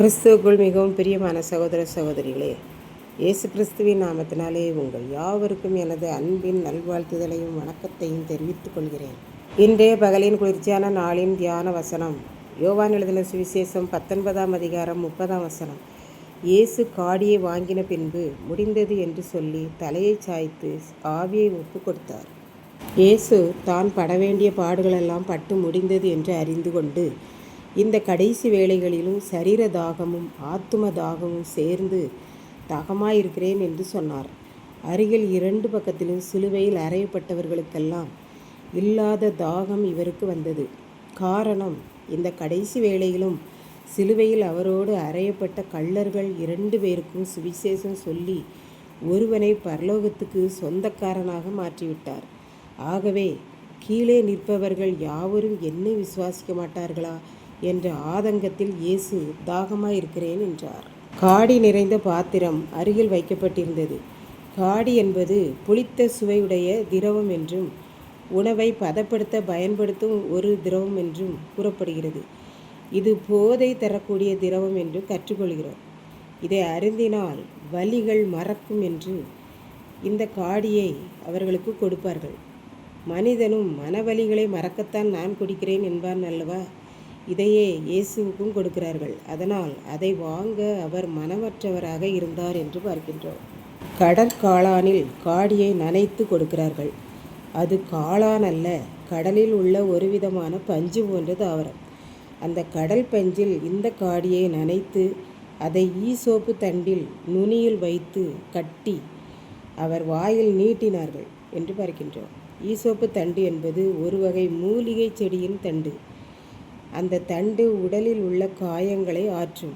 கிறிஸ்துவுக்குள் மிகவும் பிரியமான சகோதர சகோதரிகளே, இயேசு கிறிஸ்துவின் நாமத்தினாலே உங்கள் யாவருக்கும் எனது அன்பின் நல்வாழ்த்துதலையும் வணக்கத்தையும் தெரிவித்துக் கொள்கிறேன். இன்றைய பகலின் குளிர்ச்சியான நாளின் தியான வசனம் யோவான் எழுதின சுவிசேஷம் 19ஆம் அதிகாரம் 30ஆம் வசனம். இயேசு காடியை வாங்கின பின்பு முடிந்தது என்று சொல்லி தலையை சாய்த்து ஆவியை ஒப்பு கொடுத்தார். இயேசு தான் பட வேண்டிய பாடுகளெல்லாம் பட்டு முடிந்தது என்று அறிந்து கொண்டு இந்த கடைசி வேளைகளிலும் சரீர தாகமும் ஆத்தும தாகமும் சேர்ந்து தாகமாயிருக்கிறேன் என்று சொன்னார். அருகில் 2 பக்கத்திலும் சிலுவையில் அறையப்பட்டவர்களுக்கெல்லாம் இல்லாத தாகம் இவருக்கு வந்தது. காரணம், இந்த கடைசி வேளையிலும் சிலுவையில் அவரோடு அறையப்பட்ட கள்ளர்கள் 2 பேருக்கும் சுவிசேஷம் சொல்லி ஒருவனை பரலோகத்துக்கு சொந்தக்காரனாக மாற்றிவிட்டார். ஆகவே கீழே நிற்பவர்கள் யாவரும் என்னை விசுவாசிக்க மாட்டார்களா என்ற ஆதங்கத்தில் இயேசு தாகமாயிருக்கிறேன் என்றார். காடி நிறைந்த பாத்திரம் அருகில் வைக்கப்பட்டிருந்தது. காடி என்பது புளித்த சுவையுடைய திரவம் என்றும் உணவை பதப்படுத்த பயன்படுத்தும் ஒரு திரவம் என்றும் கூறப்படுகிறது. இது போதை தரக்கூடிய திரவம் என்று கற்றுக்கொள்கிறோம். இதை அருந்தினால் வலிகள் மறக்கும் என்று இந்த காடியை அவர்களுக்கு கொடுப்பார்கள். மனிதனும் மனவலிகளை மறக்கத்தான் நான் குடிக்கிறேன் என்பான் அல்லவா? இதையே இயேசுவுக்கும் கொடுக்கிறார்கள். அதனால் அதை வாங்க அவர் மனமற்றவராக இருந்தார் என்று பார்க்கின்றோம். கடற்காளானில் காடியை நனைத்து கொடுக்கிறார்கள். அது காளான் அல்ல, கடலில் உள்ள ஒரு விதமான பஞ்சு போன்ற தாவரம். அந்த கடல் பஞ்சில் இந்த காடியை நனைத்து அதை ஈசோப்பு தண்டில் நுனியில் வைத்து கட்டி அவர் வாயில் நீட்டினார்கள் என்று பார்க்கின்றோம். ஈசோப்பு தண்டு என்பது ஒரு வகை மூலிகை செடியின் தண்டு. அந்த தண்டு உடலில் உள்ள காயங்களை ஆற்றும்.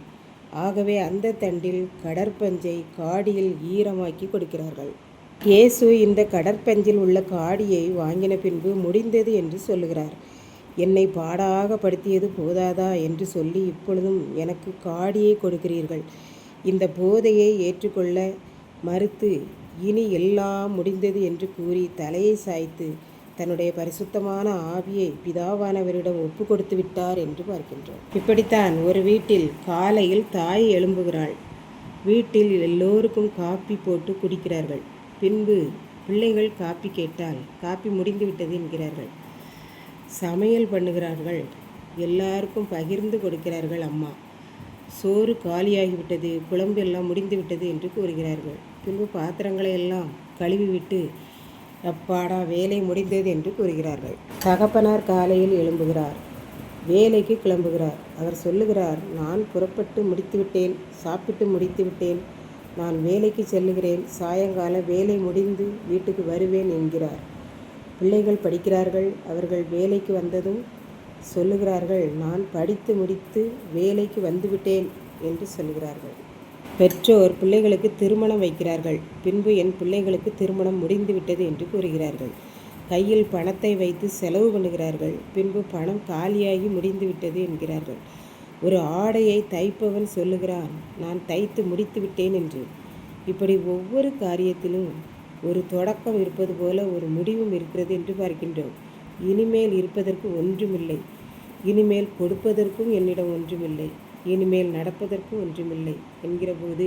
ஆகவே அந்த தண்டில் கடற்பஞ்சை காடியில் ஈரமாக்கி கொடுக்கிறார்கள். இயேசு இந்த கடற்பஞ்சில் உள்ள காடியை வாங்கின பின்பு முடிந்தது என்று சொல்லுகிறார். என்னை பாடாக படுத்தியது போதாதா என்று சொல்லி இப்பொழுதும் எனக்கு காடியை கொடுக்கிறீர்கள். இந்த போதையை ஏற்றுக்கொள்ள மறுத்து இனி எல்லாம் முடிந்தது என்று கூறி தலையை சாய்த்து தன்னுடைய பரிசுத்தமான ஆவியை பிதாவானவரிடம் ஒப்பு கொடுத்து விட்டார் என்று பார்க்கின்றோம். இப்படித்தான் ஒரு வீட்டில் காலையில் தாய் எழும்புகிறாள். வீட்டில் எல்லோருக்கும் காப்பி போட்டு குடிக்கிறார்கள். பின்பு பிள்ளைகள் காப்பி கேட்டால் காப்பி முடிந்து விட்டது என்கிறார்கள். சமையல் பண்ணுகிறார்கள். எல்லாருக்கும் பகிர்ந்து கொடுக்கிறார்கள். அம்மா, சோறு காலியாகிவிட்டது, குழம்பு எல்லாம் முடிந்து விட்டது என்று கூறுகிறார்கள். பின்பு பாத்திரங்களை எல்லாம் கழுவி விட்டு அப்பாடா வேலை முடிந்தது என்று கூறுகிறார்கள். தகப்பனார் காலையில் எழும்புகிறார். வேலைக்கு கிளம்புகிறார். அவர் சொல்லுகிறார், நான் புறப்பட்டு முடித்துவிட்டேன், சாப்பிட்டு முடித்துவிட்டேன், நான் வேலைக்கு செல்லுகிறேன், சாயங்கால வேலை முடிந்து வீட்டுக்கு வருவேன் என்கிறார். பிள்ளைகள் படிக்கிறார்கள். அவர்கள் வேலைக்கு வந்ததும் சொல்லுகிறார்கள், நான் படித்து முடித்து வேலைக்கு வந்துவிட்டேன் என்று சொல்கிறார்கள். பெற்றோர் பிள்ளைகளுக்கு திருமணம் வைக்கிறார்கள். பின்பு என் பிள்ளைகளுக்கு திருமணம் முடிந்துவிட்டது என்று கூறுகிறார்கள். கையில் பணத்தை வைத்து செலவு பண்ணுகிறார்கள். பின்பு பணம் காலியாகி முடிந்துவிட்டது என்கிறார்கள். ஒரு ஆடையை தைப்பவன் சொல்லுகிறான், நான் தைத்து முடித்து விட்டேன் என்று. இப்படி ஒவ்வொரு காரியத்திலும் ஒரு தொடக்கம் இருப்பது போல ஒரு முடிவும் இருக்கிறது என்று பார்க்கின்றோம். இனிமேல் இருப்பதற்கு ஒன்றுமில்லை, இனிமேல் கொடுப்பதற்கும் என்னிடம் ஒன்றுமில்லை, இனிமேல் நடப்பதற்கு ஒன்றுமில்லை என்கிற போது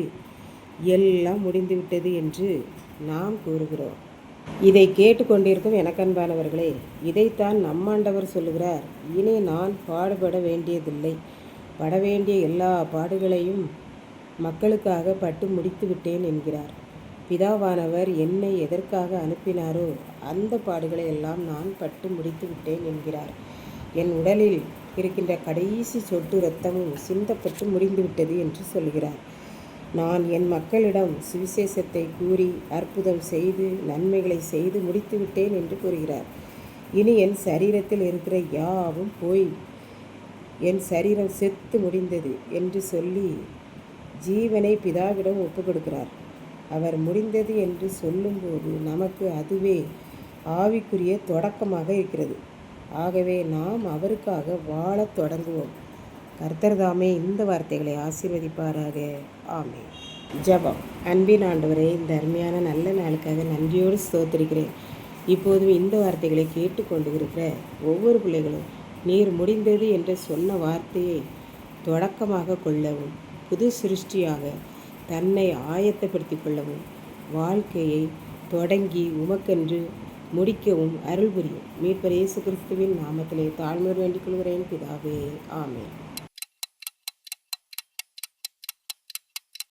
எல்லாம் முடிந்துவிட்டது என்று நாம் கூறுகிறோம். இதை கேட்டுக்கொண்டிருக்கும் எனக்கன்பானவர்களே, இதைத்தான் நம்மாண்டவர் சொல்லுகிறார். இனி நான் பாடுபட வேண்டியதில்லை, பட வேண்டிய எல்லா பாடுகளையும் மக்களுக்காக பட்டு முடித்து விட்டேன் என்கிறார். பிதாவானவர் என்னை எதற்காக அனுப்பினாரோ அந்த பாடுகளை எல்லாம் நான் பட்டு முடித்து விட்டேன் என்கிறார். என் உடலில் இருக்கின்ற கடைசி சொட்டு இரத்தமும் சிந்தப்பட்டு முடிந்துவிட்டது என்று சொல்கிறார். நான் என் மக்களிடம் சுவிசேஷத்தை கூறி அற்புதம் செய்து நன்மைகளை செய்து முடித்துவிட்டேன் என்று கூறுகிறார். இனி என் சரீரத்தில் இருக்கிற யாவும் போய் என் சரீரம் செத்து முடிந்தது என்று சொல்லி ஜீவனை பிதாவிடம் ஒப்பு கொடுக்கிறார். அவர் முடிந்தது என்று சொல்லும்போது நமக்கு அதுவே ஆவிக்குரிய தொடக்கமாக இருக்கிறது. ஆகவே நாம் அவருக்காக வாழத் தொடங்குவோம். கர்த்தர் தாமே இந்த வார்த்தைகளை ஆசீர்வதிப்பாராக. ஆமென். ஜெபம். அன்பின் ஆண்டவரே, இந்த அருமையான நல்ல நாளுக்காக நன்றியோடு ஸ்தோத்திரிக்கிறேன். இப்போதும் இந்த வார்த்தைகளை கேட்டுக்கொண்டு இருக்கிற ஒவ்வொரு பிள்ளைகளும் நீர் முடிந்தது என்று சொன்ன வார்த்தையை தொடக்கமாக கொள்ளவும் புது சிருஷ்டியாக தன்னை ஆயத்தப்படுத்திக் கொள்ளவும் வாழ்க்கையை தொடங்கி உமக்கென்று முடிக்கவும் அருள் புரியும். மீட்பர் இயேசு கிறிஸ்துவின் நாமத்திலே தாழ்மையோடு வேண்டிக் கொள்கிறேன் பிதாவே. ஆமென்.